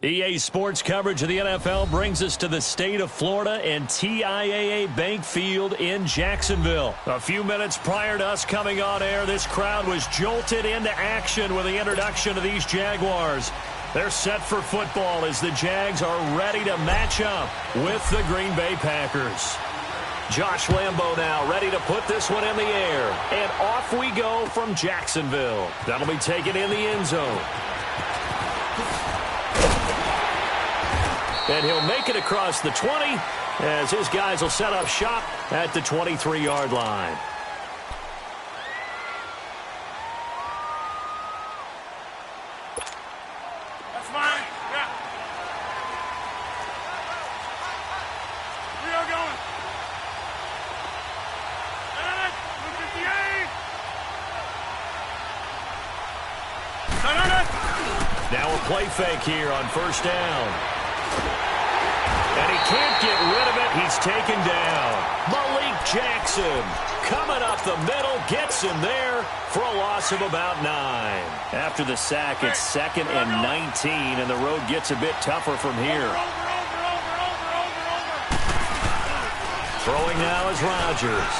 EA Sports coverage of the NFL brings us to the state of Florida and TIAA Bank Field in Jacksonville. A few minutes prior to us coming on air, this crowd was jolted into action with the introduction of these Jaguars. They're set for football as the Jags are ready to match up with the Green Bay Packers. Josh Lambo now ready to put this one in the air. And off we go from Jacksonville. That'll be taken in the end zone. And he'll make it across the 20 as his guys will set up shop at the 23-yard line. That's mine. Yeah. We are going. 58. Now a play fake here on first down. And he can't get rid of it. He's taken down. Malik Jackson coming up the middle, gets him there for a loss of about 9. After the sack, it's 2nd and 19, and the road gets a bit tougher from here. Throwing now is Rodgers.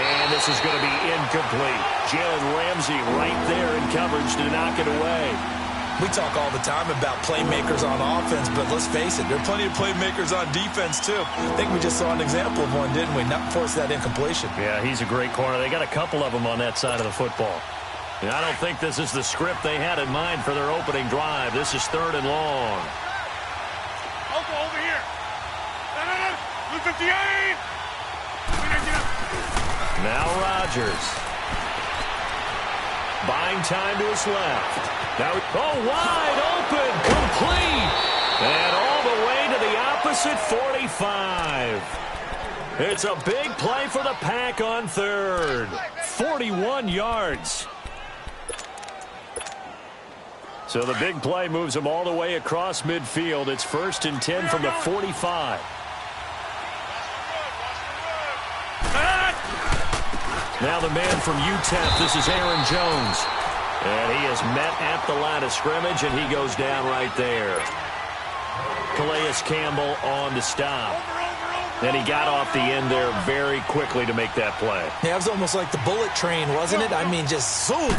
And this is going to be incomplete. Jalen Ramsey right there in coverage to knock it away. We talk all the time about playmakers on offense, but let's face it, there are plenty of playmakers on defense, too. I think we just saw an example of one, didn't we? Not force that incompletion. Yeah, he's a great corner. They got a couple of them on that side of the football. And I don't think this is the script they had in mind for their opening drive. This is 3rd and long. Over here. 58. Now Rodgers. Buying time to his left. Now, wide open, complete, and all the way to the opposite 45. It's a big play for the Pack on 3rd. 41 yards. So the big play moves them all the way across midfield. It's 1st and 10 from the 45. Now the man from UTEP, this is Aaron Jones. And he is met at the line of scrimmage, and he goes down right there. Calais Campbell on to stop. And he got off the end there very quickly to make that play. Yeah, it was almost like the bullet train, wasn't it? I mean, just zoom.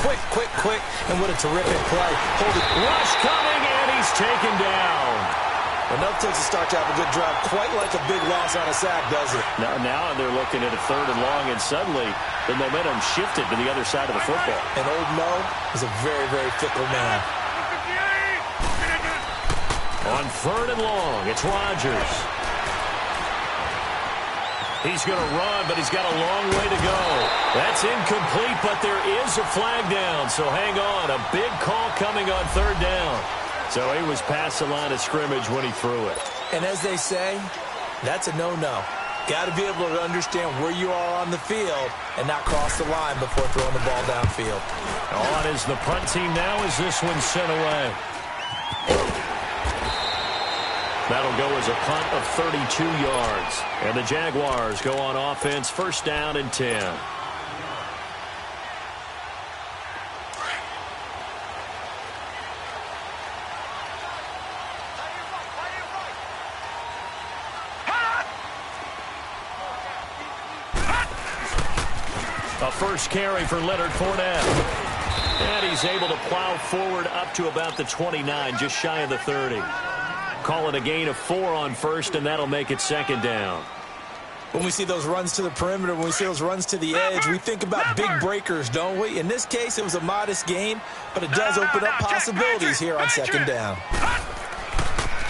Quick, quick, quick. And what a terrific play. Hold it. Rush coming, and he's taken down. Enough takes to start to have a good drive. Quite like a big loss on a sack, does it? Now they're looking at a 3rd and long, and suddenly the momentum shifted to the other side of the football. And old Mo is a very, very fickle man. On 3rd and long, it's Rodgers. He's going to run, but he's got a long way to go. That's incomplete, but there is a flag down, so hang on. A big call coming on 3rd down. So he was past the line of scrimmage when he threw it. And as they say, that's a no-no. Got to be able to understand where you are on the field and not cross the line before throwing the ball downfield. On is the punt team now as this one's sent away. That'll go as a punt of 32 yards. And the Jaguars go on offense, 1st down and 10. A first carry for Leonard Fournette. And he's able to plow forward up to about the 29, just shy of the 30. Call it a gain of 4 on 1st, and that'll make it 2nd down. When we see those runs to the perimeter, when we see those runs to the edge, we think about big breakers, don't we? In this case, it was a modest gain, but it does open up possibilities here on 2nd down.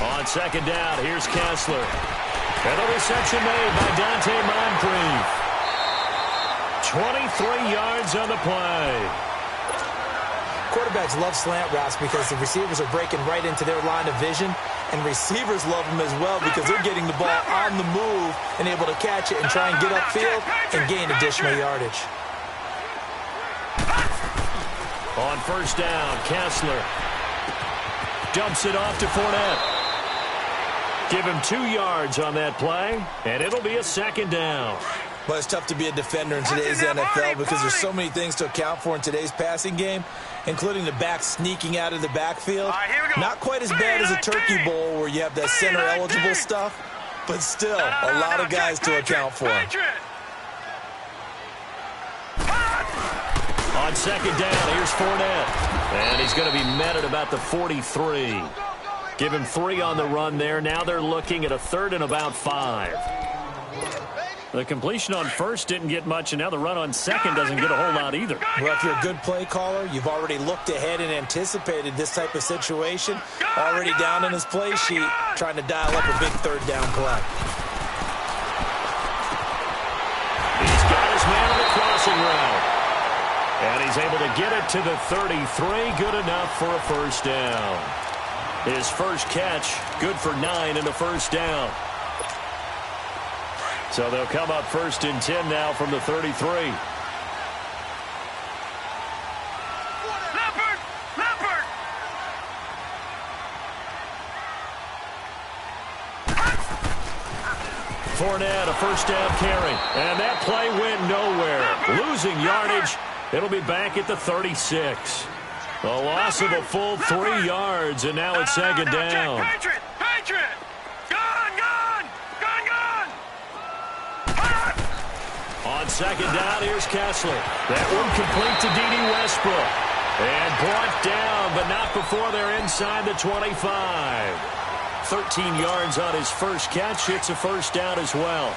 On 2nd down, here's Kessler. And a reception made by Dante Moncrief. 23 yards on the play. Quarterbacks love slant routes because the receivers are breaking right into their line of vision, and receivers love them as well because they're getting the ball on the move and able to catch it and try and get upfield and gain additional yardage. On 1st down, Kessler dumps it off to Fournette. Give him 2 yards on that play, and it'll be a 2nd down. Well, it's tough to be a defender in today's NFL because there's so many things to account for in today's passing game, including the back sneaking out of the backfield. Not quite as bad as a turkey bowl where you have that center-eligible stuff, but still a lot of guys to account for. On second down, here's Fournette. And he's going to be met at about the 43. Give him 3 on the run there. Now they're looking at a 3rd and about 5. The completion on first didn't get much, and now the run on second doesn't get a whole lot either. Well, if you're a good play caller, you've already looked ahead and anticipated this type of situation. Already down in his play sheet, trying to dial up a big 3rd down play. He's got his man on the crossing route. And he's able to get it to the 33. Good enough for a first down. His first catch, good for 9 and a first down. So they'll come up 1st and 10 now from the 33. Fournette, a first down carry. And that play went nowhere. Losing yardage. It'll be back at the 36. A loss of a full 3 yards, and now it's second down. Patriot! Gone! On second down, here's Kessler. That one complete to D.D. Westbrook. And brought down, but not before they're inside the 25. 13 yards on his first catch. It's a first down as well.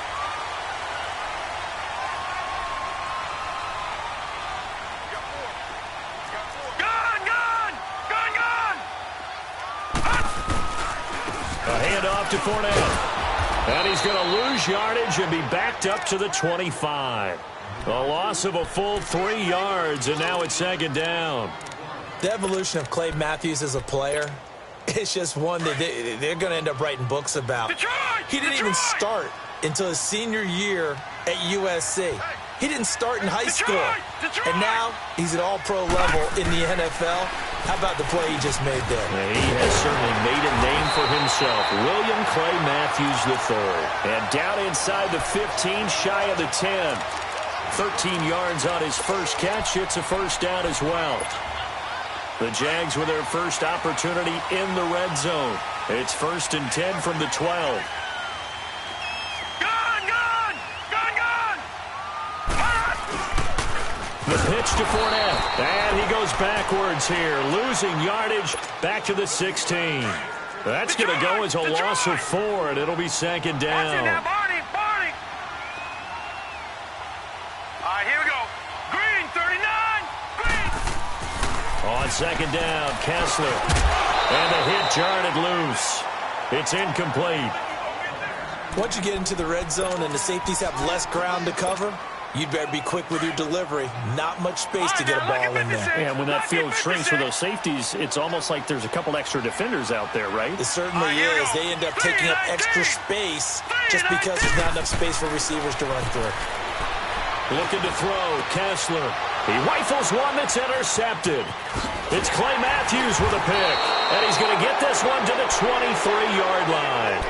A handoff to Fournette. And he's going to lose yardage and be backed up to the 25. A loss of a full 3 yards, and now it's second down. The evolution of Clay Matthews as a player, it's just one that they're going to end up writing books about. He didn't even start until his senior year at USC. He didn't start in high school. And now he's at all-pro level in the NFL. How about the play he just made there? Yeah, he has certainly made a name for himself. William Clay Matthews III. And down inside the 15, shy of the 10. 13 yards on his first catch. It's a first down as well. The Jags with their first opportunity in the red zone. It's 1st and 10 from the 12. The pitch to Fournette. And he goes backwards here. Losing yardage back to the 16. That's going to go as a loss of 4, and it'll be second down. Barney. Here we go. Green, 39. Green. On second down, Kessler. And the hit jarred it loose. It's incomplete. Once you get into the red zone and the safeties have less ground to cover, you'd better be quick with your delivery. Not much space to get a ball in there. Yeah, when that field shrinks with those safeties, it's almost like there's a couple extra defenders out there, right? It certainly is. They end up taking up extra space just because there's not enough space for receivers to run through. Looking to throw, Kessler. He rifles one that's intercepted. It's Clay Matthews with a pick. And he's going to get this one to the 23-yard line.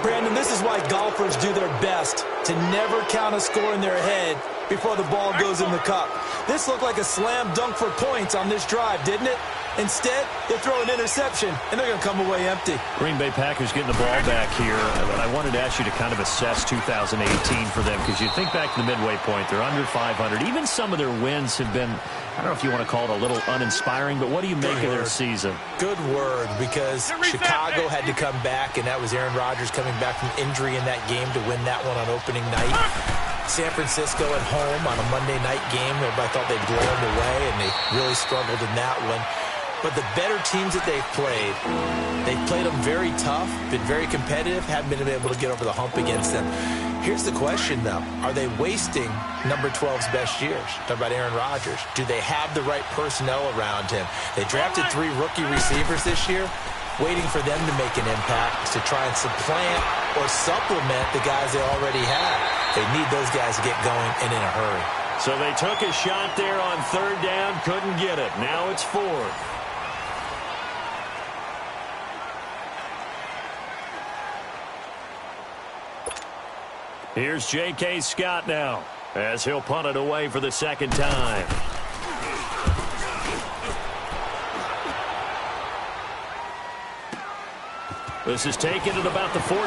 Brandon, this is why golfers do their best to never count a score in their head before the ball goes in the cup. This looked like a slam dunk for points on this drive, didn't it? Instead, they throw an interception, and they're going to come away empty. Green Bay Packers getting the ball back here. But I wanted to ask you to kind of assess 2018 for them, because you think back to the midway point, they're under 500. Even some of their wins have been, I don't know if you want to call it a little uninspiring, but what do you make of their season? Good word, because Chicago had to come back, and that was Aaron Rodgers coming back from injury in that game to win that one on opening night. San Francisco at home on a Monday night game. Everybody thought they'd blow them away, and they really struggled in that one. But the better teams that they've played them very tough, been very competitive, haven't been able to get over the hump against them. Here's the question, though. Are they wasting number 12's best years? Talk about Aaron Rodgers. Do they have the right personnel around him? They drafted 3 rookie receivers this year, waiting for them to make an impact to try and supplant or supplement the guys they already have. They need those guys to get going and in a hurry. So they took a shot there on 3rd down, couldn't get it. Now it's 4th. Here's J.K. Scott now, as he'll punt it away for the second time. This is taken at about the 14.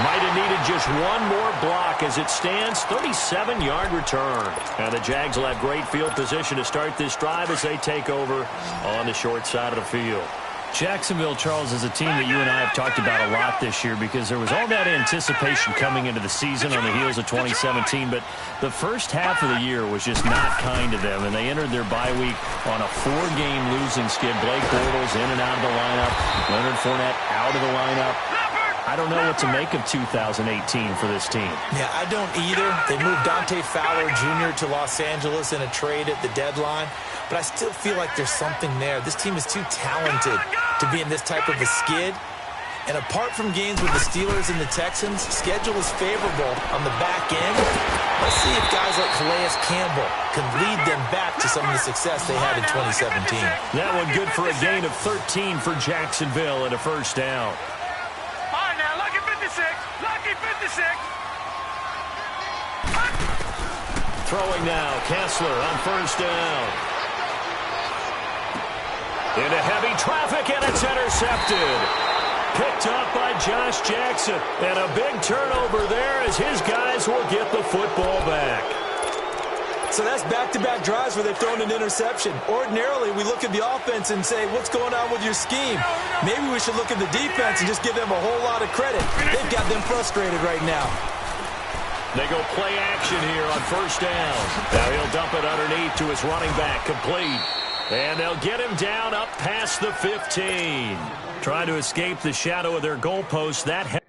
Might have needed just one more block as it stands. 37-yard return. And the Jags will have great field position to start this drive as they take over on the short side of the field. Jacksonville, Charles, is a team that you and I have talked about a lot this year because there was all that anticipation coming into the season on the heels of 2017, but the first half of the year was just not kind to them, and they entered their bye week on a 4-game losing skid. Blake Bortles in and out of the lineup. Leonard Fournette out of the lineup. I don't know what to make of 2018 for this team. Yeah, I don't either. They moved Dante Fowler Jr. to Los Angeles in a trade at the deadline, but I still feel like there's something there. This team is too talented to be in this type of a skid. And apart from games with the Steelers and the Texans, schedule is favorable on the back end. Let's see if guys like Calais Campbell can lead them back to some of the success they had in 2017. That one good for a gain of 13 for Jacksonville and a first down. Throwing now, Kessler on first down. Into heavy traffic, and it's intercepted. Picked up by Josh Jackson. And a big turnover there as his guys will get the football back. So that's back-to-back drives where they've thrown an interception. Ordinarily, we look at the offense and say, what's going on with your scheme? Maybe we should look at the defense and just give them a whole lot of credit. They've got them frustrated right now. They go play action here on first down. Now he'll dump it underneath to his running back, complete. And they'll get him down up past the 15. Trying to escape the shadow of their goalpost. That help,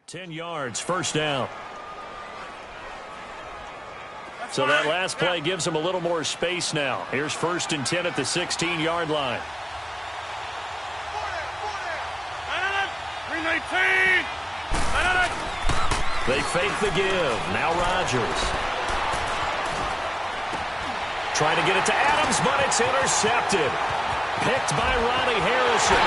10 yards, first down. So that last play gives them a little more space now. Here's first and 10 at the 16-yard line. 319. They fake the give. Now Rodgers. Trying to get it to Adams, but it's intercepted. Picked by Ronnie Harrison.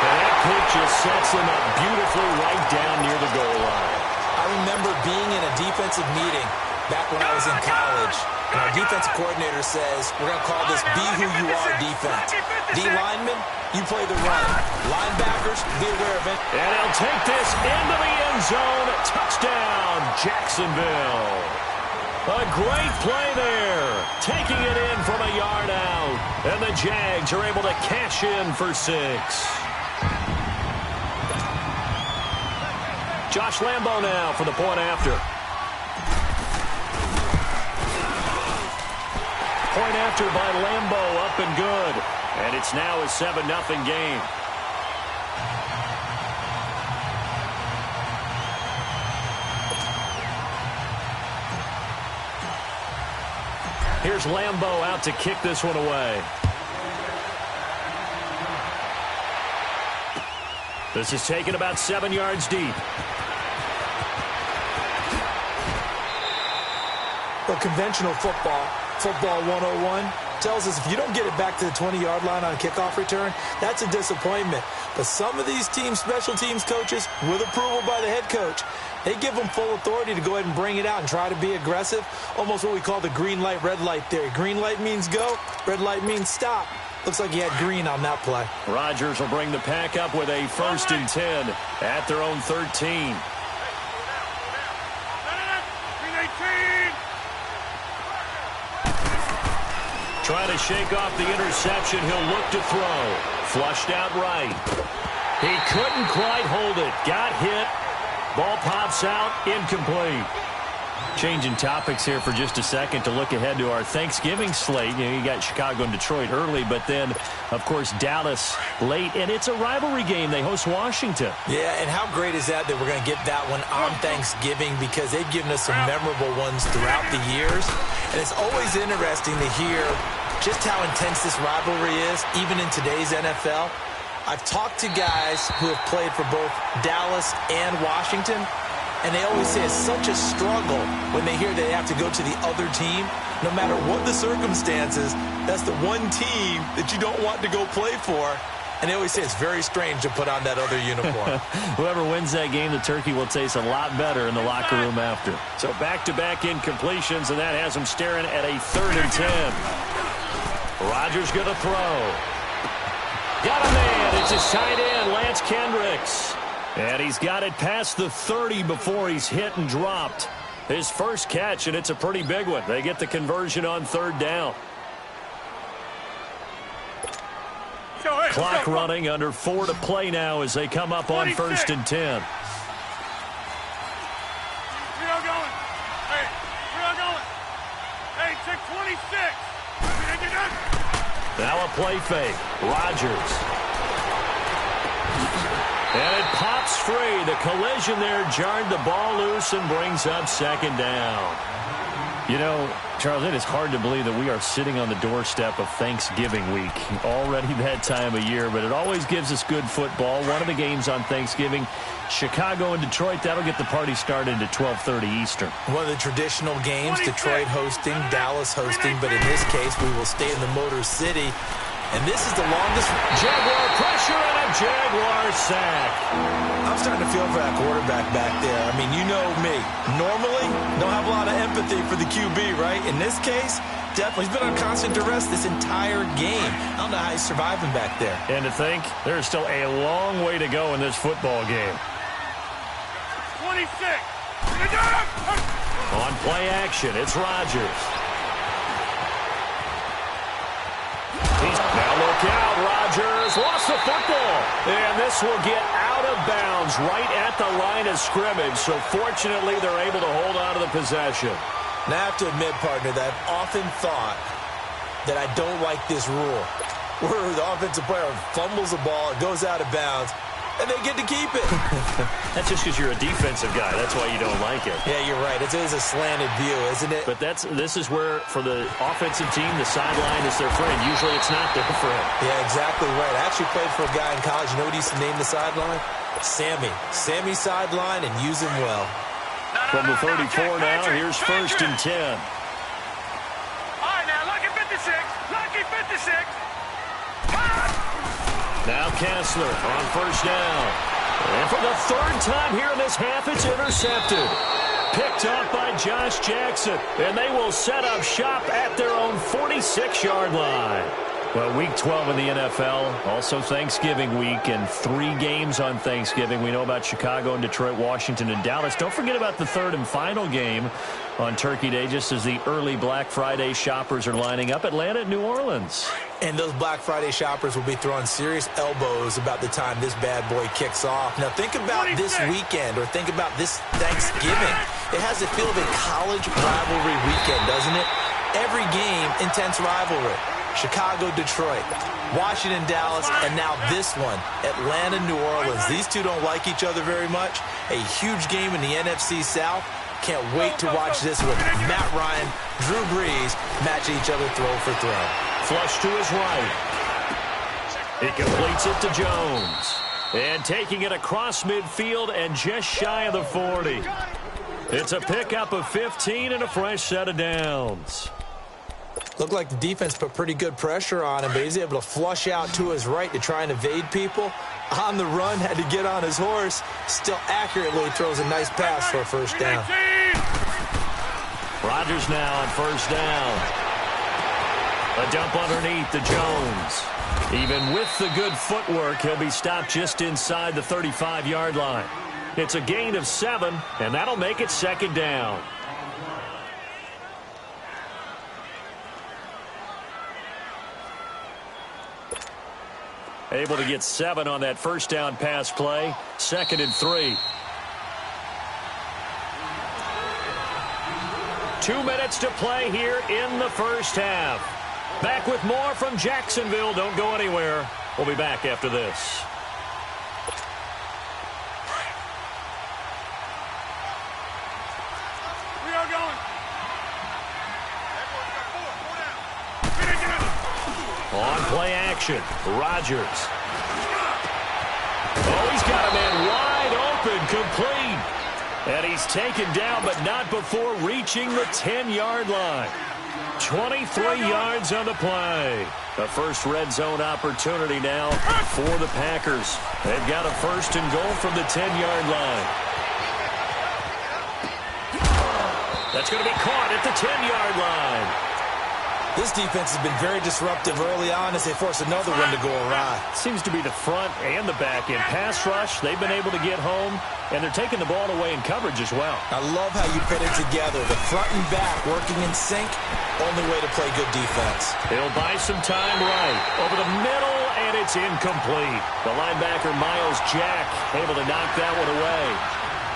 And that pick just sets them up beautifully right down near the goal line. I remember being in a defensive meeting back when I was in college, and our defensive coordinator says, we're going to call this be who you are defense. D linemen, you play the run. Linebackers, be aware of it. And he'll take this into the end zone. Touchdown, Jacksonville. A great play there. Taking it in from a yard out. And the Jags are able to cash in for 6. Josh Lambo now for the point after. Point after by Lambeau, up and good. And it's now a 7-0 game. Here's Lambeau out to kick this one away. This is taken about 7 yards deep. Well, conventional football 101, tells us if you don't get it back to the 20-yard line on a kickoff return, that's a disappointment. But some of these teams, special teams coaches, with approval by the head coach, they give them full authority to go ahead and bring it out and try to be aggressive, almost what we call the green light, red light theory. Green light means go, red light means stop. Looks like he had green on that play. Rodgers will bring the pack up with a 1st and 10 at their own 13. Trying to shake off the interception. He'll look to throw. Flushed out right. He couldn't quite hold it. Got hit. Ball pops out. Incomplete. Changing topics here for just a second to look ahead to our Thanksgiving slate. You know, you got Chicago and Detroit early, but then, of course, Dallas late. And it's a rivalry game. They host Washington. Yeah, and how great is that we're going to get that one on Thanksgiving, because they've given us some memorable ones throughout the years. And it's always interesting to hear just how intense this rivalry is, even in today's NFL. I've talked to guys who have played for both Dallas and Washington, and they always say it's such a struggle when they hear they have to go to the other team. No matter what the circumstances, that's the one team that you don't want to go play for. And they always say it's very strange to put on that other uniform. Whoever wins that game, the turkey will taste a lot better in the locker room after. So back-to-back incompletions, and that has them staring at a 3rd and 10. Rodgers going to throw. Got a man. It's his tight end, Lance Kendricks. And he's got it past the 30 before he's hit and dropped. His first catch, and it's a pretty big one. They get the conversion on 3rd down. Clock running, under 4 to play now as they come up on 1st and 10. We are going. Hey, we are going. Hey, check 26. Now a play fake. Rodgers. And it pops free. The collision there jarred the ball loose and brings up 2nd down. You know, Charles, it is hard to believe that we are sitting on the doorstep of Thanksgiving week. Already that time of year, but it always gives us good football. One of the games on Thanksgiving, Chicago and Detroit, that'll get the party started at 12:30 Eastern. One of the traditional games, Detroit hosting, Dallas hosting, but in this case, we will stay in the Motor City. And this is the longest Jaguar pressure and a Jaguar sack. I'm starting to feel for that quarterback back there. I mean, you know me. Normally, don't have a lot of empathy for the QB, right? In this case, definitely. He's been on constant duress this entire game. I don't know how he's surviving back there. And to think, there's still a long way to go in this football game. 26. On play action, it's Rodgers. Now look out, Rodgers lost the football. And this will get out of bounds right at the line of scrimmage. So fortunately, they're able to hold on to the possession. Now I have to admit, partner, that I've often thought that I don't like this rule, where the offensive player fumbles the ball, it goes out of bounds, and they get to keep it. That's just because you're a defensive guy. That's why you don't like it. Yeah, you're right. It is a slanted view, isn't it? But this is where, for the offensive team, the sideline is their friend. Usually it's not there for him. Yeah, exactly right. I actually played for a guy in college. You know what he used to name the sideline? Sammy. Sammy sideline, and use him well. From the 34 now, here's 1st and 10. All right, now, lucky 56. Lucky 56. Now Kessler on 1st down. And for the 3rd time here in this half, it's intercepted. Picked up by Josh Jackson. And they will set up shop at their own 46-yard line. Well, Week 12 in the NFL, also Thanksgiving week, and 3 games on Thanksgiving. We know about Chicago and Detroit, Washington, and Dallas. Don't forget about the 3rd and final game on Turkey Day, just as the early Black Friday shoppers are lining up. Atlanta and New Orleans. And those Black Friday shoppers will be throwing serious elbows about the time this bad boy kicks off. Now, think about this weekend, or think about this Thanksgiving. It has the feel of a college rivalry weekend, doesn't it? Every game, intense rivalry. Chicago, Detroit, Washington, Dallas, and now this one, Atlanta, New Orleans. These two don't like each other very much. A huge game in the NFC South. Can't wait to watch this with Matt Ryan, Drew Brees match each other throw for throw. Flush to his right. He completes it to Jones. And taking it across midfield and just shy of the 40. It's a pickup of 15 and a fresh set of downs. Looked like the defense put pretty good pressure on him, but he's able to flush out to his right to try and evade people. On the run, had to get on his horse. Still accurately throws a nice pass for a first down. Rodgers now on first down. A dump underneath to Jones. Even with the good footwork, he'll be stopped just inside the 35-yard line. It's a gain of 7, and that'll make it second down. Able to get 7 on that first down pass play. 2nd and 3. 2 minutes to play here in the first half. Back with more from Jacksonville. Don't go anywhere. We'll be back after this. We are going. On play action, Rodgers. Oh, he's got a man wide open, complete. And he's taken down, but not before reaching the 10-yard line. 23 yards on the play. The first red zone opportunity now for the Packers. They've got a first and goal from the 10-yard line. That's going to be caught at the 10-yard line. This defense has been very disruptive early on as they force another one to go awry. Seems to be the front and the back end. Pass rush, they've been able to get home, and they're taking the ball away in coverage as well. I love how you put it together. The front and back working in sync, only way to play good defense. They'll buy some time right. Over the middle, and it's incomplete. The linebacker, Miles Jack, able to knock that one away.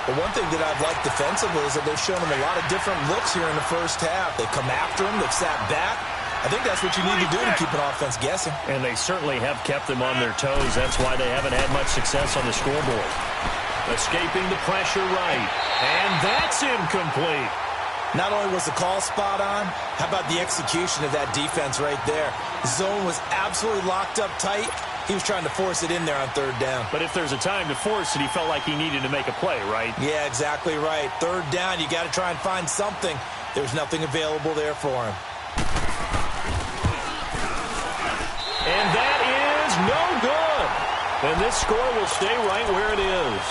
But one thing that I've liked defensively is that they've shown him a lot of different looks here in the first half. They've come after him. They've sat back. I think that's what you need to do to keep an offense guessing. And they certainly have kept them on their toes. That's why they haven't had much success on the scoreboard. Escaping the pressure right. And that's incomplete. Not only was the call spot on, how about the execution of that defense right there? The zone was absolutely locked up tight. He was trying to force it in there on third down. But if there's a time to force it, he felt like he needed to make a play, right? Yeah, exactly right. Third down, you got to try and find something. There's nothing available there for him. And that is no good. And this score will stay right where it is.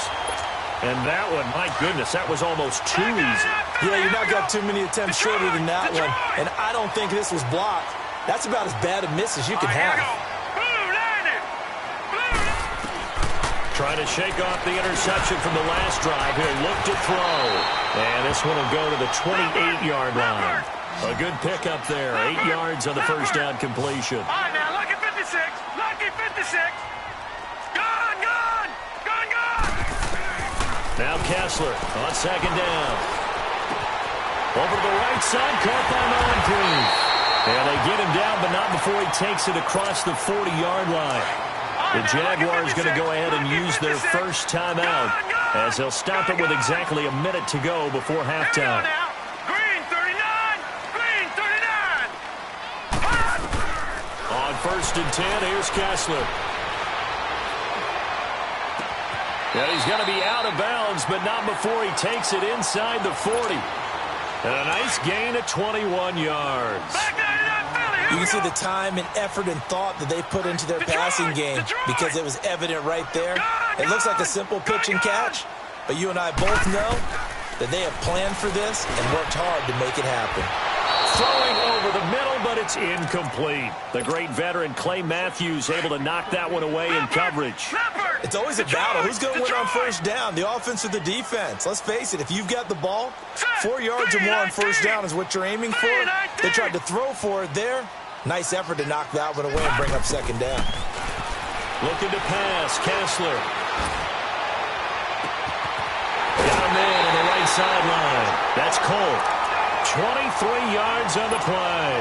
And that one, my goodness, that was almost too easy. Yeah, you not got too many attempts shorter than that one. And I don't think this was blocked. That's about as bad a miss as you can have. Trying to shake off the interception from the last drive. He'll look to throw. And this one will go to the 28-yard line. A good pickup there. 8 yards on the first down completion. All right, now, lucky 56. Lucky 56. Gone, gone. Gone, gone. Now Tljsr on second down. Over to the right side. Caught by Moncrief. And they get him down, but not before he takes it across the 40-yard line. The Jaguars going to go ahead and use their first timeout as they'll stop it with exactly a minute to go before halftime. Green 39. Green 39. On first and 10, here's Tljsr. And he's going to be out of bounds, but not before he takes it inside the 40. And a nice gain of 21 yards. You can see the time and effort and thought that they put into their passing game because it was evident right there. It looks like a simple pitch and catch, but you and I both know that they have planned for this and worked hard to make it happen. Throwing over the middle, but it's incomplete. The great veteran Clay Matthews able to knock that one away in coverage. It's always a battle. Who's going to win on first down, the offense or the defense? Let's face it, if you've got the ball, 4 yards or more on first down is what you're aiming for. They tried to throw for it there. Nice effort to knock that one away and bring up second down. Looking to pass, Tljsr. Got a man on the right sideline. That's Cole. 23 yards on the play.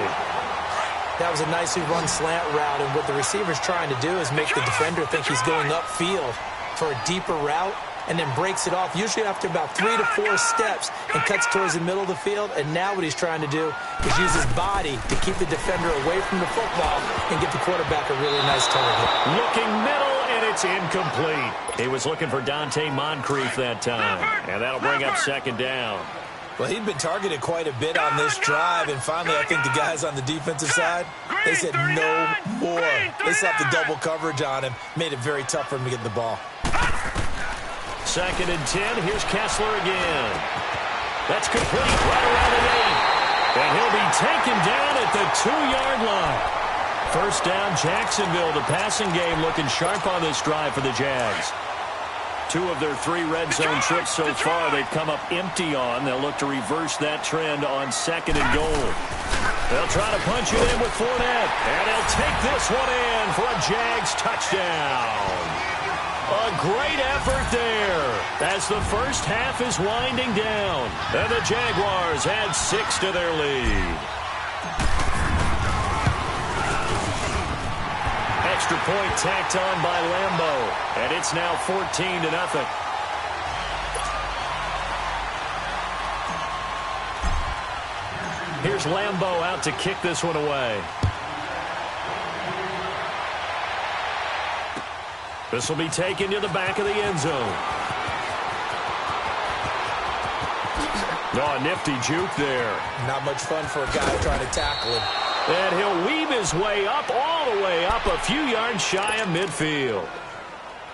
That was a nicely run slant route, and what the receiver's trying to do is make the defender think he's going upfield for a deeper route, and then breaks it off, usually after about 3 to 4 steps, and cuts towards the middle of the field. And now what he's trying to do is use his body to keep the defender away from the football and get the quarterback a really nice target. Looking middle, and it's incomplete. He was looking for Dante Moncrief that time, and that'll bring up second down. Well, he'd been targeted quite a bit on this drive, and finally I think the guys on the defensive side, they said no more. They slapped the double coverage on him, made it very tough for him to get the ball. Second and 10, here's Tljsr again. That's complete right around the 8. And he'll be taken down at the 2-yard line. First down, Jacksonville. The passing game looking sharp on this drive for the Jags. 2 of their 3 red zone trips so far they've come up empty on. They'll look to reverse that trend on second and goal. They'll try to punch it in with Fournette. And they'll take this one in for a Jags touchdown. A great effort there as the first half is winding down. And the Jaguars add 6 to their lead. Extra point tacked on by Lambeau. And it's now 14-0. Here's Lambeau out to kick this one away. This will be taken to the back of the end zone. Oh, a nifty juke there. Not much fun for a guy trying to tackle him. And he'll weave his way up, all the way up, a few yards shy of midfield.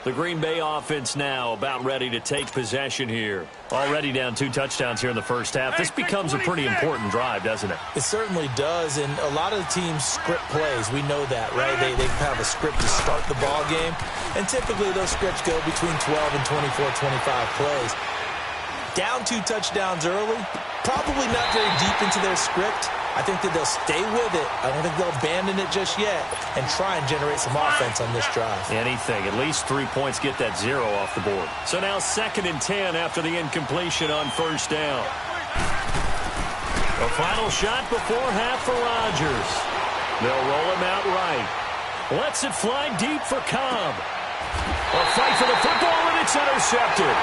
The Green Bay offense now about ready to take possession here. Already down 2 touchdowns here in the first half. This becomes a pretty important drive, doesn't it? It certainly does, and a lot of the teams script plays. We know that, right? They have a script to start the ball game, and typically those scripts go between 12 and 24, 25 plays. Down 2 touchdowns early, probably not very deep into their script. I think that they'll stay with it. I don't think they'll abandon it just yet and try and generate some offense on this drive. Anything. At least 3 points, get that 0 off the board. So now 2nd and 10 after the incompletion on first down. A final shot before half for Rodgers. They'll roll him out right. Lets it fly deep for Cobb. A fight for the football, and it's intercepted.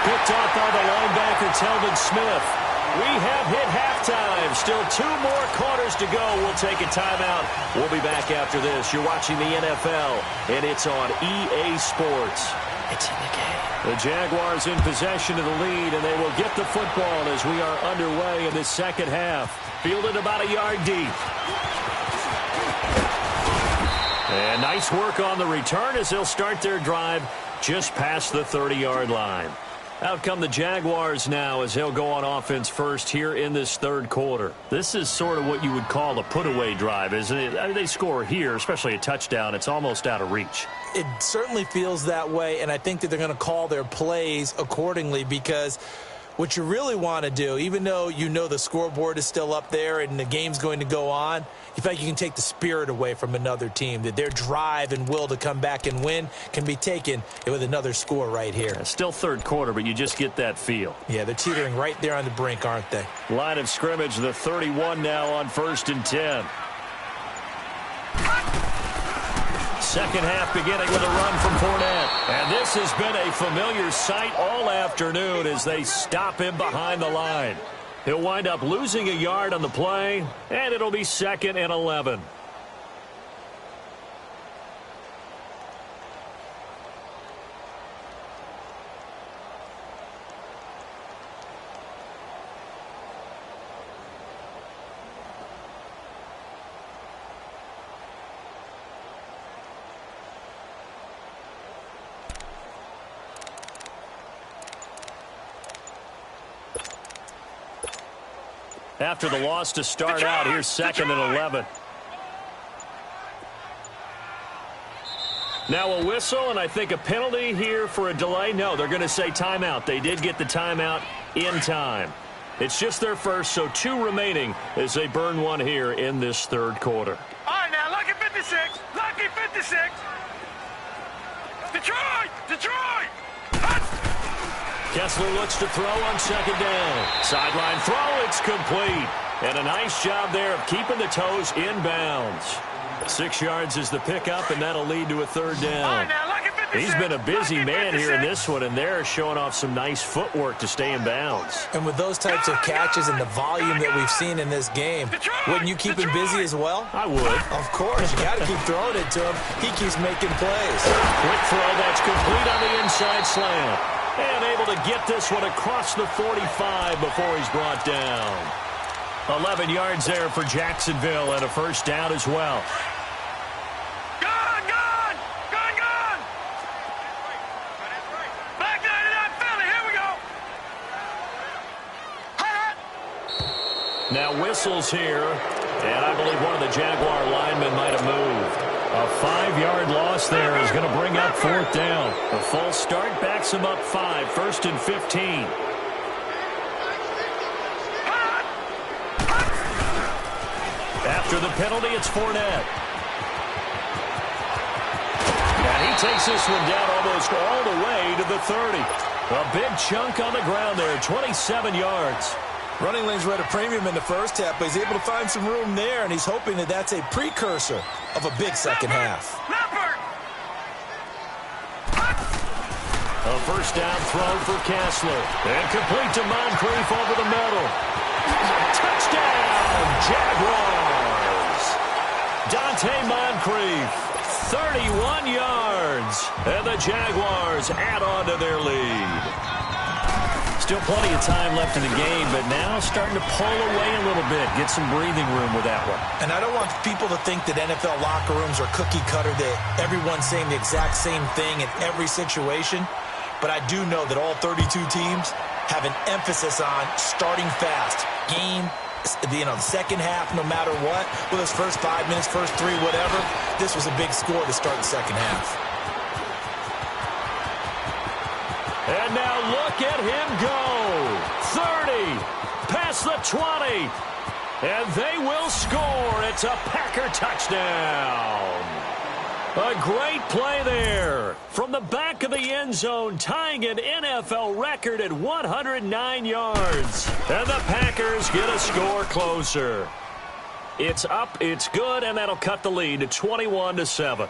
Picked off by the linebacker, Telvin Smith. We have hit halftime. Still 2 more quarters to go. We'll take a timeout. We'll be back after this. You're watching the NFL, and it's on EA Sports. It's in the game. The Jaguars in possession of the lead, and they will get the football as we are underway in this second half. Fielded about a yard deep. And nice work on the return as they'll start their drive just past the 30-yard line. Out come the Jaguars now as they'll go on offense first here in this third quarter. This is sort of what you would call a put-away drive, isn't it? I mean, they score here, especially a touchdown. It's almost out of reach. It certainly feels that way, and I think that they're going to call their plays accordingly because what you really want to do, even though you know the scoreboard is still up there and the game's going to go on, you feel like you can take the spirit away from another team, that their drive and will to come back and win can be taken with another score right here. It's still third quarter, but you just get that feel. Yeah, they're teetering right there on the brink, aren't they? Line of scrimmage, the 31 now on 1st and 10. Second half beginning with a run from Fournette. And this has been a familiar sight all afternoon as they stop him behind the line. He'll wind up losing a yard on the play, and it'll be 2nd and 11. After the loss to start out, here's 2nd and 11. Now a whistle, and I think a penalty here for a delay. No, they're going to say timeout. They did get the timeout in time. It's just their first, so 2 remaining as they burn one here in this third quarter. All right, now, lucky 56. Lucky 56. Detroit! Detroit! Kessler looks to throw on second down. Sideline throw, it's complete. And a nice job there of keeping the toes in bounds. 6 yards is the pickup, and that'll lead to a third down. He's been a busy man here in this one, and they're showing off some nice footwork to stay in bounds. And with those types of catches and the volume that we've seen in this game, wouldn't you keep him busy as well? I would. Of course. You got to keep throwing it to him. He keeps making plays. Quick throw, that's complete on the inside slant. And able to get this one across the 45 before he's brought down. 11 yards there for Jacksonville and a first down as well. Now whistles here, and I believe one of the Jaguar linemen might have moved. A 5-yard loss there is going to bring up fourth down. A false start backs him up 5, 1st and 15. After the penalty, it's Fournette. And he takes this one down almost all the way to the 30. A big chunk on the ground there, 27 yards. Running lanes were at a premium in the first half, but he's able to find some room there, and he's hoping that that's a precursor of a big second half. A first down throw for Kessler. And complete to Moncrief over the middle. Touchdown, Jaguars! Dante Moncrief, 31 yards. And the Jaguars add on to their lead. Still plenty of time left in the game, but now starting to pull away a little bit. Get some breathing room with that one. And I don't want people to think that NFL locker rooms are cookie cutter, that everyone's saying the exact same thing in every situation. But I do know that all 32 teams have an emphasis on starting fast. Game, the second half, no matter what. Whether it's first 5 minutes, first 3, whatever. This was a big score to start the second half. And now look at him go. 30, past the 20. And they will score. It's a Packer touchdown. A great play there. From the back of the end zone, tying an NFL record at 109 yards. And the Packers get a score closer. It's up, it's good, and that'll cut the lead to 21-7.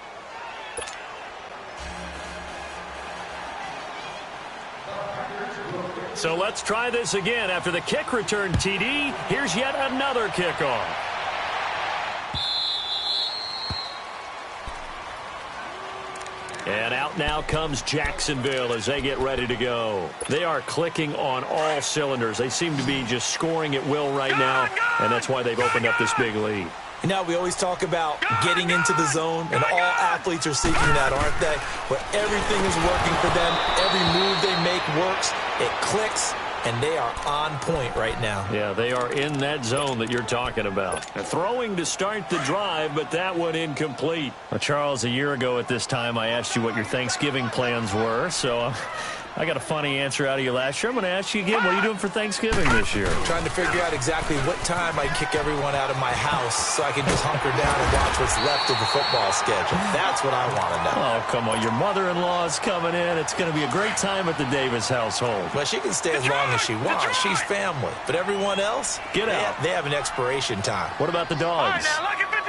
So let's try this again. After the kick return TD, here's yet another kickoff. And out now comes Jacksonville as they get ready to go. They are clicking on all cylinders. They seem to be just scoring at will right now, and that's why they've opened up this big lead. You know, we always talk about getting into the zone, and all athletes are seeking that, aren't they? Where everything is working for them, every move they make works, it clicks, and they are on point right now. Yeah, they are in that zone that you're talking about. Throwing to start the drive, but that one incomplete. Well, Charles, a year ago at this time, I asked you what your Thanksgiving plans were, so I got a funny answer out of you last year. I'm going to ask you again, what are you doing for Thanksgiving this year? Trying to figure out exactly what time I kick everyone out of my house so I can just hunker down and watch what's left of the football schedule. That's what I want to know. Oh, come on. Your mother-in-law is coming in. It's going to be a great time at the Davis household. Well, she can stay as long as she wants. She's family. But everyone else, get out. They have an expiration time. What about the dogs?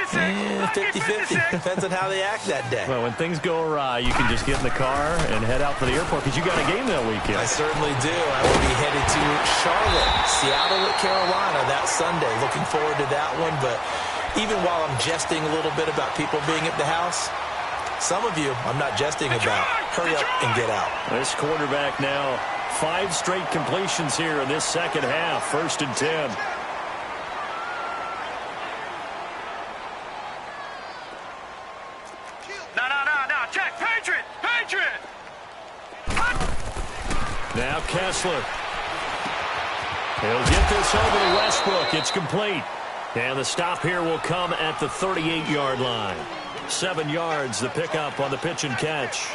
50-50. Depends on how they act that day. Well, when things go awry, you can just get in the car and head out for the airport because you got a game that weekend. I certainly do. I will be headed to Charlotte, Seattle at Carolina that Sunday. Looking forward to that one. But even while I'm jesting a little bit about people being at the house, some of you I'm not jesting about. Hurry up and get out. This quarterback now, 5 straight completions here in this second half. 1st and 10. No. Check. Patriot. Now Kessler. He'll get this over to Westbrook. It's complete. And the stop here will come at the 38-yard line. 7 yards, the pickup on the pitch and catch.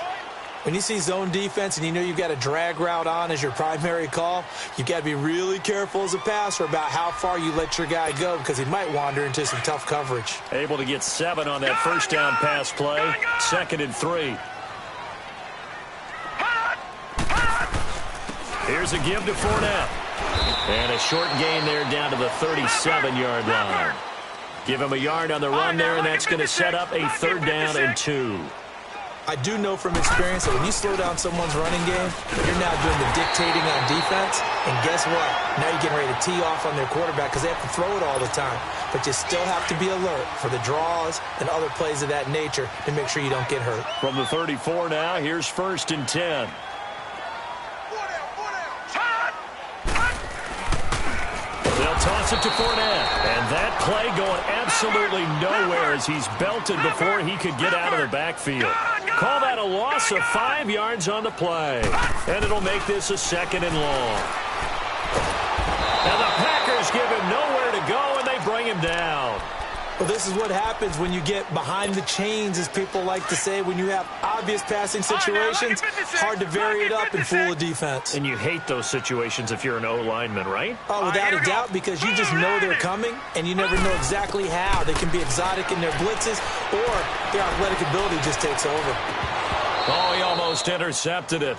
When you see zone defense and you know you've got a drag route on as your primary call, you've got to be really careful as a passer about how far you let your guy go because he might wander into some tough coverage. Able to get 7 on that first down pass play. 2nd and 3. Here's a give to Fournette. And a short gain there down to the 37-yard line. Give him a yard on the run there, and that's going to set up a 3rd down and 2. I do know from experience that when you slow down someone's running game, you're now doing the dictating on defense. And guess what? Now you're getting ready to tee off on their quarterback because they have to throw it all the time. But you still have to be alert for the draws and other plays of that nature to make sure you don't get hurt. From the 34 now, here's 1st and 10. They'll toss it to Fournette. And that play going absolutely nowhere as he's belted before he could get out of the backfield. Call that a loss of 5 yards on the play. And it'll make this a 2nd and long. And the Packers give him nowhere to go, and they bring him down. Well, this is what happens when you get behind the chains, as people like to say. When you have obvious passing situations, hard to vary it up and fool a defense. And you hate those situations if you're an O-lineman, right? Oh, without a doubt, because you just know they're coming, and you never know exactly how. They can be exotic in their blitzes, or their athletic ability just takes over. Oh, he almost intercepted it.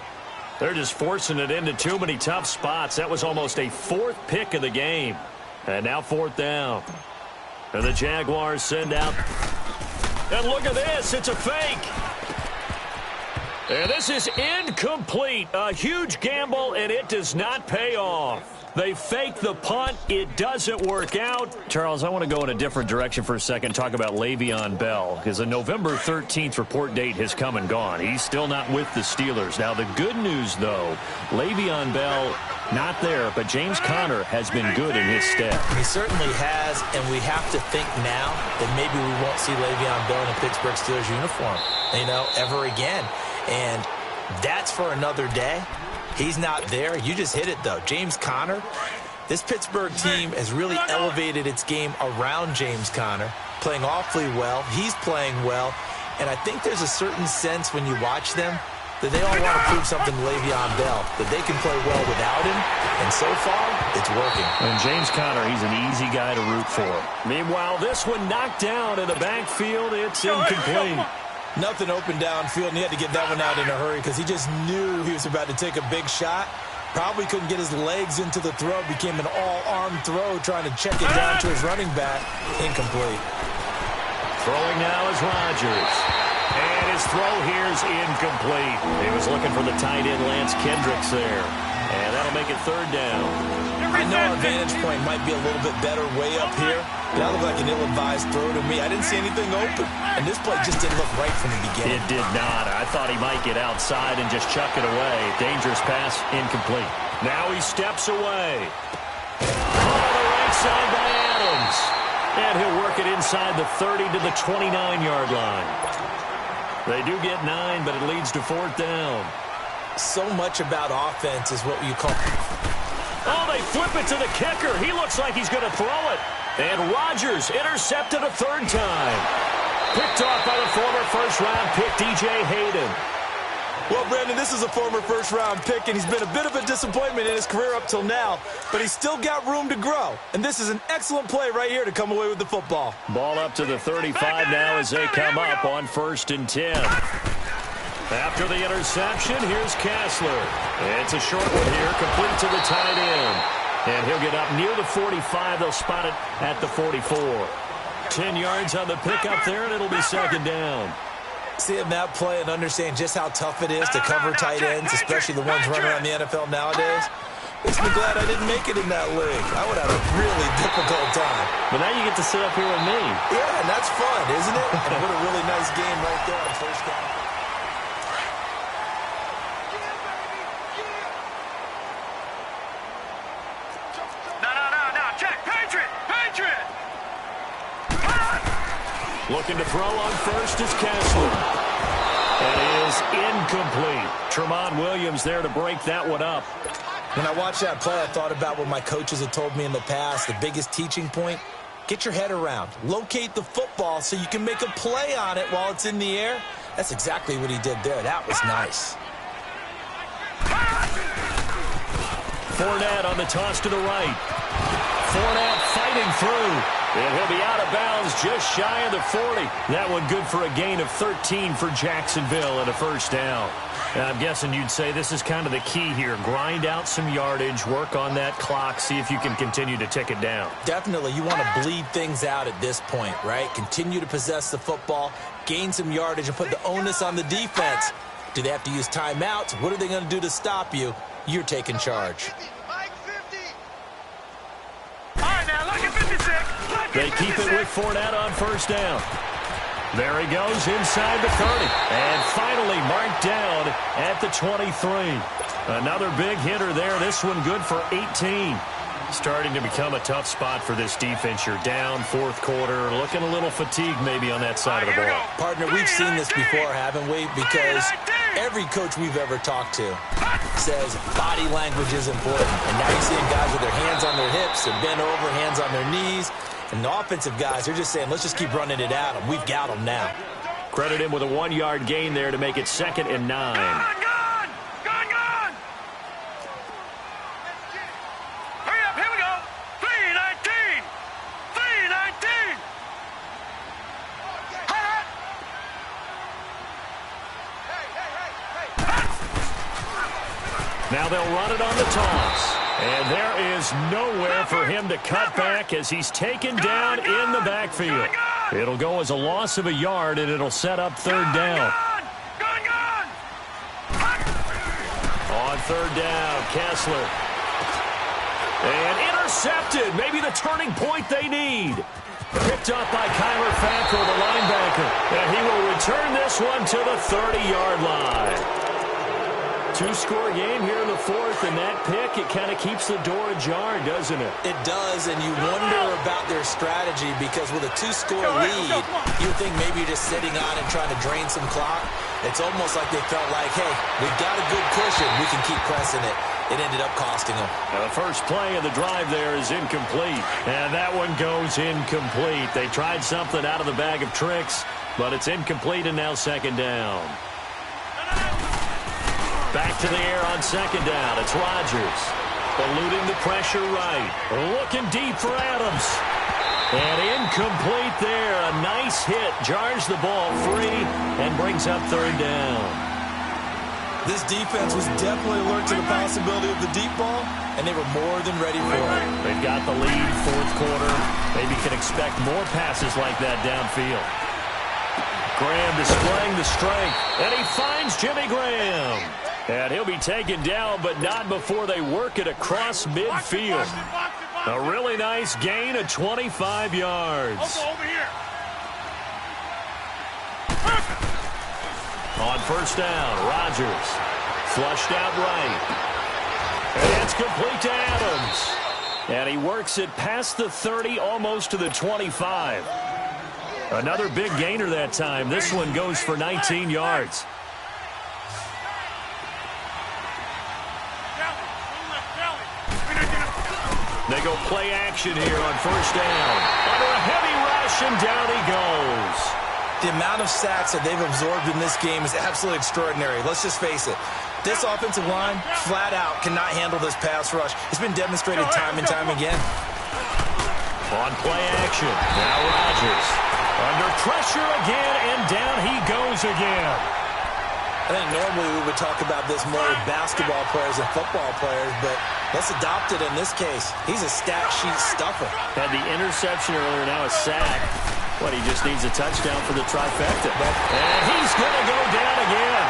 They're just forcing it into too many tough spots. That was almost a 4th pick of the game. And now 4th down. And the Jaguars send out. And look at this. It's a fake. And this is incomplete. A huge gamble, and it does not pay off. They fake the punt. It doesn't work out. Charles, I want to go in a different direction for a second, talk about Le'Veon Bell, because the November 13th report date has come and gone. He's still not with the Steelers. Now, the good news, though, Le'Veon Bell not there, but James Conner has been good in his stead. He certainly has, and we have to think now that maybe we won't see Le'Veon Bell in a Pittsburgh Steelers uniform, ever again. And that's for another day. He's not there. You just hit it, though. James Conner, this Pittsburgh team has really elevated its game around James Conner, playing awfully well. He's playing well. And I think there's a certain sense when you watch them that they all want to prove something to Le'Veon Bell, that they can play well without him. And so far, it's working. And James Conner, he's an easy guy to root for. Meanwhile, this one knocked down in the backfield. It's incomplete. Nothing open downfield, and he had to get that one out in a hurry because he just knew he was about to take a big shot. Probably couldn't get his legs into the throw. Became an all-arm throw trying to check it down to his running back. Incomplete. Throwing now is Rodgers. And his throw here is incomplete. He was looking for the tight end Lance Kendricks there. And that'll make it 3rd down. I know our vantage point might be a little bit better way up here, but that looked like an ill-advised throw to me. I didn't see anything open, and this play just didn't look right from the beginning. It did not. I thought he might get outside and just chuck it away. Dangerous pass, incomplete. Now he steps away. On the right side by Adams. And he'll work it inside the 30 to the 29-yard line. They do get 9, but it leads to 4th down. So much about offense is what you call... Oh, they flip it to the kicker. He looks like he's going to throw it. And Rodgers intercepted a 3rd time. Picked off by the former first-round pick, DJ Hayden. Well, Brandon, this is a former first-round pick, and he's been a bit of a disappointment in his career up till now, but he's still got room to grow. And this is an excellent play right here to come away with the football. Ball up to the 35 now as they come up on 1st and 10. After the interception, here's Kessler. It's a short one here, complete to the tight end. And he'll get up near the 45. They'll spot it at the 44. 10 yards on the pickup there, and it'll be 2nd down. Seeing that play and understand just how tough it is to cover tight ends, especially the ones running around the NFL nowadays, makes me glad I didn't make it in that league. I would have a really difficult time. But now you get to sit up here with me. Yeah, and that's fun, isn't it? And what a really nice game right there on 1st down. Looking to throw on 1st is Kessler. That is incomplete. Tramon Williams there to break that one up. When I watched that play, I thought about what my coaches had told me in the past. The biggest teaching point, get your head around. Locate the football so you can make a play on it while it's in the air. That's exactly what he did there. That was nice. Fournette on the toss to the right. Fournette fighting through. And he'll be out of bounds just shy of the 40. That one good for a gain of 13 for Jacksonville and a first down. And I'm guessing you'd say this is kind of the key here. Grind out some yardage, work on that clock, see if you can continue to tick it down. Definitely. You want to bleed things out at this point, right? Continue to possess the football, gain some yardage, and put the onus on the defense. Do they have to use timeouts? What are they going to do to stop you? You're taking charge. All right, now, look at 56. They keep it with Fournette on first down. There he goes inside the 30. And finally marked down at the 23. Another big hitter there. This one good for 18. Starting to become a tough spot for this defense. You're down fourth quarter. Looking a little fatigued maybe on that side of the ball. Partner, we've seen this before, haven't we? Because every coach we've ever talked to says body language is important. And now you're seeing guys with their hands on their hips, they're bent over, hands on their knees. And the offensive guys, they're just saying, let's just keep running it at them. We've got them now. Credit him with a 1-yard gain there to make it 2nd and 9. Gone! Hurry up, here we go. 3:19. 3:19. Now they'll run it on the toss. And there is nowhere for him to cut back as he's taken down in the backfield. It'll go as a loss of a yard, and it'll set up 3rd down. On 3rd down, Tljsr2live. And intercepted. Maybe the turning point they need. Picked up by Tljsr2live, the linebacker. And he will return this one to the 30-yard line. 2-score game here in the 4th, and that pick, it kind of keeps the door ajar, doesn't it? It does, and you wonder about their strategy because with a 2-score lead, you think maybe you're just sitting on it trying to drain some clock. It's almost like they felt like, hey, we've got a good cushion. We can keep pressing it. It ended up costing them. Now the first play of the drive there is incomplete, and that one goes incomplete. They tried something out of the bag of tricks, but it's incomplete, and now 2nd down. Back to the air on 2nd down. It's Rodgers. Eluding the pressure right. Looking deep for Adams. And incomplete there. A nice hit. Jars the ball free and brings up 3rd down. This defense was definitely alert to the possibility of the deep ball, and they were more than ready for it. They've got the lead, 4th quarter. Maybe can expect more passes like that downfield. Graham displaying the strength, and he finds Jimmy Graham. And he'll be taken down, but not before they work it across midfield. A really nice gain of 25 yards. Over here. On 1st down, Rodgers. Flushed out right. And it's complete to Adams. And he works it past the 30, almost to the 25. Another big gainer that time. This one goes for 19 yards. They go play action here on 1st down. Under a heavy rush, and down he goes. The amount of sacks that they've absorbed in this game is absolutely extraordinary. Let's just face it. This offensive line, flat out, cannot handle this pass rush. It's been demonstrated time and time again. On play action, now Rodgers. Under pressure again, and down he goes again. I think normally we would talk about this more with basketball players and football players, but let's adopt it in this case. He's a stat sheet stuffer. Had the interception earlier, now a sack. What, he just needs a touchdown for the trifecta. And he's going to go down again.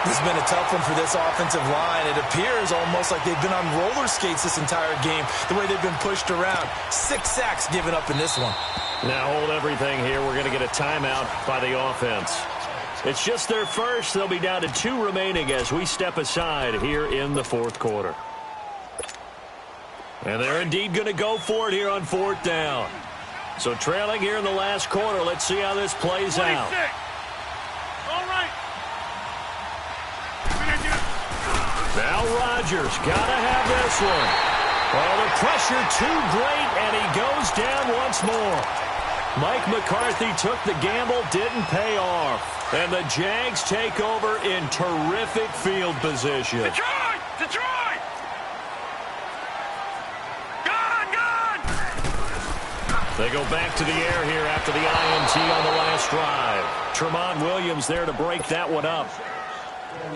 This has been a tough one for this offensive line. It appears almost like they've been on roller skates this entire game, the way they've been pushed around. 6 sacks given up in this one. Now hold everything here. We're going to get a timeout by the offense. It's just their first. They'll be down to 2 remaining as we step aside here in the 4th quarter. And they're indeed going to go for it here on 4th down. So trailing here in the last quarter. Let's see how this plays out. All right. Now Rodgers got to have this one. Oh, the pressure too great, and he goes down once more. Mike McCarthy took the gamble, didn't pay off. And the Jags take over in terrific field position. Detroit! They go back to the air here after the INT on the last drive. Tramon Williams there to break that one up.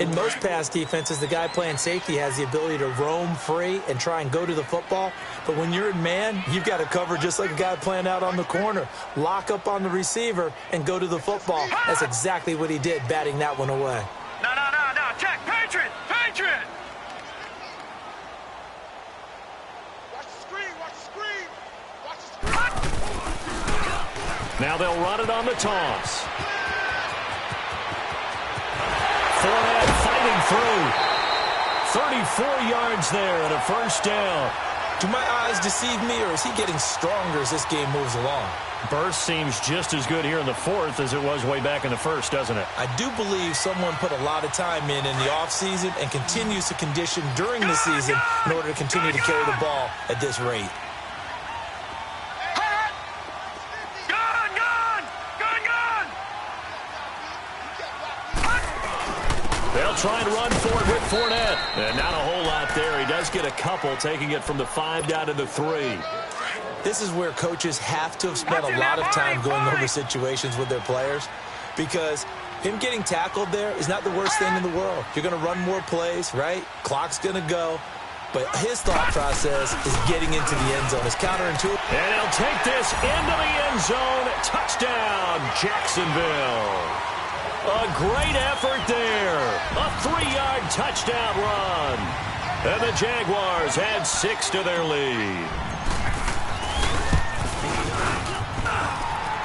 In most pass defenses, the guy playing safety has the ability to roam free and try and go to the football. But when you're in man, you've got to cover just like a guy playing out on the corner. Lock up on the receiver and go to the football. That's exactly what he did, batting that one away. No. Check. Patriot. Watch the screen. Now they'll run it on the toss. Fournette fighting through. 34 yards there and a first down. Do my eyes deceive me, or is he getting stronger as this game moves along? Burst seems just as good here in the fourth as it was way back in the first, doesn't it? I do believe someone put a lot of time in the offseason and continues to condition during the season in order to continue to carry the ball at this rate. They'll try and run for it with Fournette. And not a whole lot there. He does get a couple, taking it from the 5 down to the 3. This is where coaches have to have spent a lot of time going over situations with their players, because him getting tackled there is not the worst thing in the world. You're going to run more plays, right? Clock's going to go. But his thought process is getting into the end zone. It's counterintuitive. And he'll take this into the end zone. Touchdown, Jacksonville. A great effort there. A 3-yard touchdown run. And the Jaguars add 6 to their lead.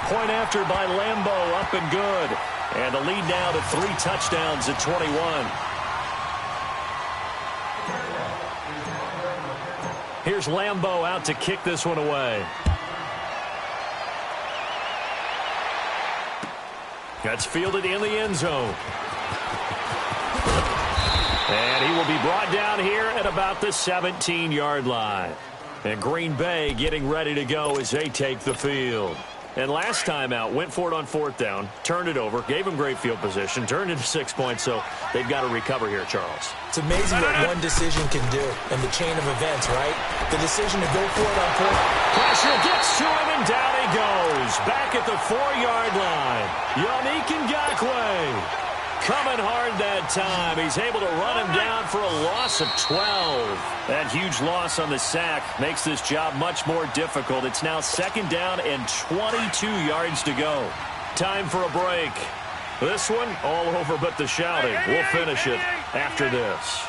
Point after by Lambeau, up and good. And the lead now to 3 touchdowns at 21. Here's Lambeau out to kick this one away. That's fielded in the end zone. And he will be brought down here at about the 17-yard line. And Green Bay getting ready to go as they take the field. And last time out, went for it on 4th down, turned it over, gave him great field position, turned into 6 points, so they've got to recover here, Charles. It's amazing what one decision can do in the chain of events, right? The decision to go for it on 4th. Pressure gets to him, and down he goes. Back at the 4-yard line. Yannick Ngakoue coming hard that time. He's able to run him down for a loss of 12. That huge loss on the sack makes this job much more difficult. It's now 2nd down and 22 yards to go. Time for a break. This one, all over but the shouting. We'll finish it after this.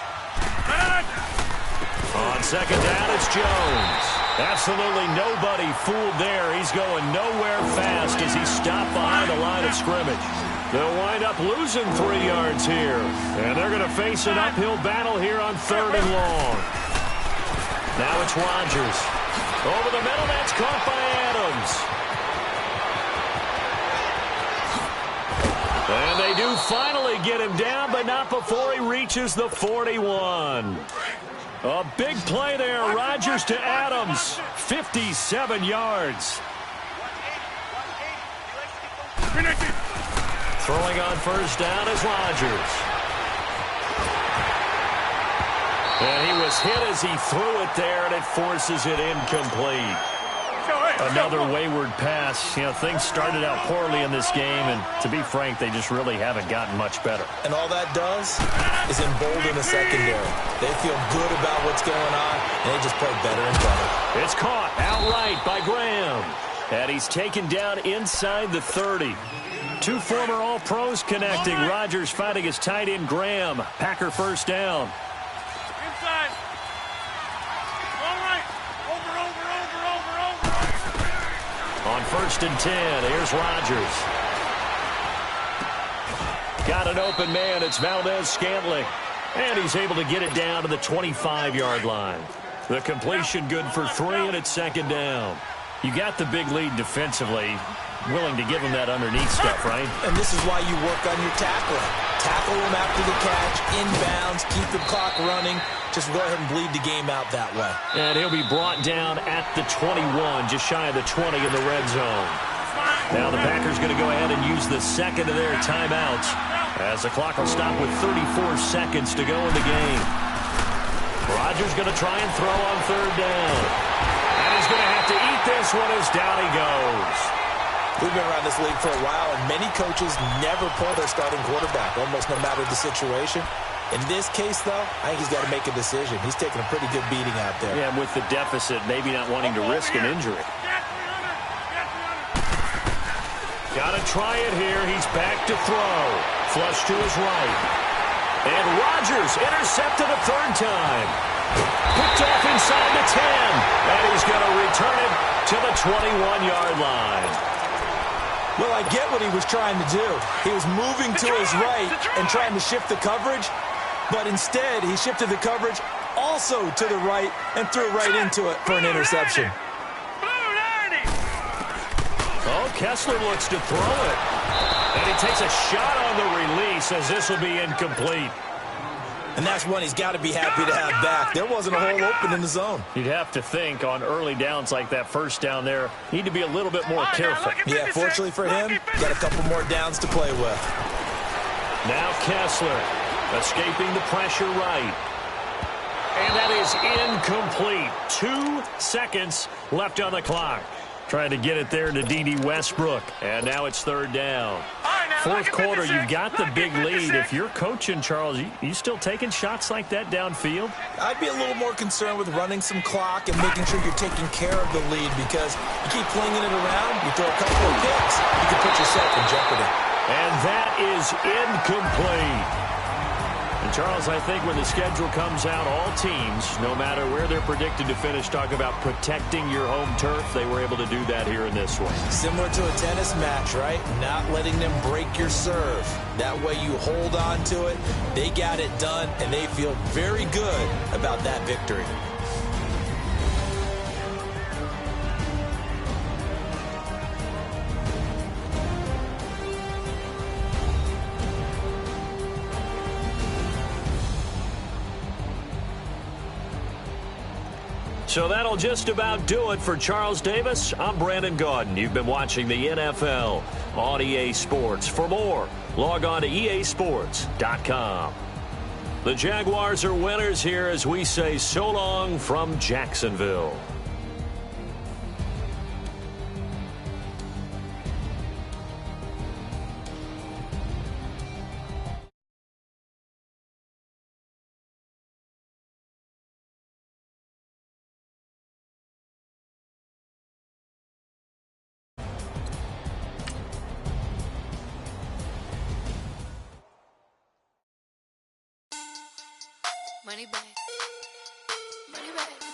On 2nd down, it's Jones. Absolutely nobody fooled there. He's going nowhere fast as he stopped behind the line of scrimmage. They'll wind up losing 3 yards here. And they're going to face an uphill battle here on 3rd and long. Now it's Rodgers. Over the middle, that's caught by Adams. And they do finally get him down, but not before he reaches the 41. A big play there. Rodgers to Adams. 57 yards. Throwing on 1st down is Rodgers. And he was hit as he threw it there, and it forces it incomplete. Another wayward pass. You know, things started out poorly in this game, and to be frank, they just really haven't gotten much better. And all that does is embolden the secondary. They feel good about what's going on, and they just play better and better. It's caught outright by Graham. And he's taken down inside the 30. 2 former All-Pros connecting. Rodgers fighting his tight end, Graham. Packer 1st down. Inside. All right. Over. On 1st and 10, here's Rodgers. Got an open man. It's Valdez-Scantling. And he's able to get it down to the 25-yard line. The completion good for 3, and it's 2nd down. You got the big lead defensively. Willing to give him that underneath stuff, right? And this is why you work on your tackling. Tackle him after the catch, inbounds, keep the clock running. Just go ahead and bleed the game out that way. And he'll be brought down at the 21, just shy of the 20 in the red zone. Now the Packers going to go ahead and use the 2nd of their timeouts, as the clock will stop with 34 seconds to go in the game. Rodgers going to try and throw on 3rd down. And his going to have to eat this one as down he goes. We've been around this league for a while, and many coaches never pull their starting quarterback, almost no matter the situation. In this case, though, I think he's got to make a decision. He's taking a pretty good beating out there. Yeah, and with the deficit, maybe not wanting to risk an injury. Got to try it here. He's back to throw. Flush to his right. And Rodgers intercepted a third time. Picked off inside the 10. And he's going to return it to the 21-yard line. Well, I get what he was trying to do. He was moving to his right and trying to shift the coverage, but instead he shifted the coverage also to the right and threw right into it for an interception. Oh, Tljsr looks to throw it. And he takes a shot on the release as this will be incomplete. And that's one he's got to be happy to have back. There wasn't a hole open in the zone. You'd have to think on early downs like that first down there, need to be a little bit more careful. Yeah, fortunately for him, got a couple more downs to play with. Now Tljsr escaping the pressure right. And that is incomplete. 2 seconds left on the clock. Trying to get it there to D.D. Westbrook. And now it's third down. Fourth quarter, you've got the big lead. If you're coaching, Charles, you still taking shots like that downfield? I'd be a little more concerned with running some clock and making sure you're taking care of the lead, because you keep flinging it around, you throw a couple of picks, you can put yourself in jeopardy. And that is incomplete. And, Charles, I think when the schedule comes out, all teams, no matter where they're predicted to finish, talk about protecting your home turf. They were able to do that here in this one. Similar to a tennis match, right? Not letting them break your serve. That way you hold on to it. They got it done, and they feel very good about that victory. So that'll just about do it for Charles Davis. I'm Brandon Gaudin. You've been watching the NFL on EA Sports. For more, log on to easports.com. The Jaguars are winners here as we say so long from Jacksonville. Money back. Money back.